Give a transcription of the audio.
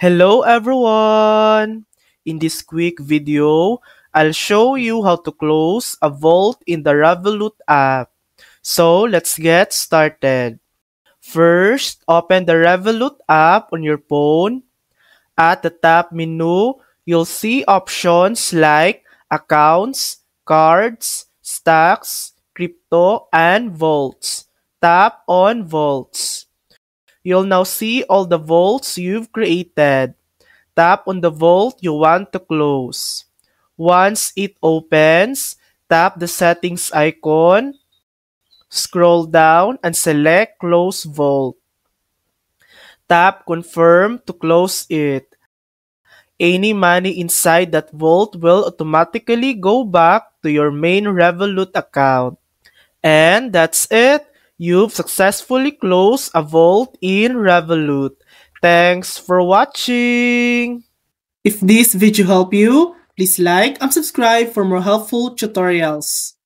Hello everyone! In this quick video, I'll show you how to close a vault in the Revolut app. So let's get started. First, open the Revolut app on your phone. At the top menu, you'll see options like accounts, cards, stocks, crypto, and vaults. Tap on vaults. You'll now see all the vaults you've created. Tap on the vault you want to close. Once it opens, tap the settings icon, scroll down and select Close Vault. Tap Confirm to close it. Any money inside that vault will automatically go back to your main Revolut account. And that's it. You've successfully closed a vault in Revolut. Thanks for watching! If this video helped you, please like and subscribe for more helpful tutorials.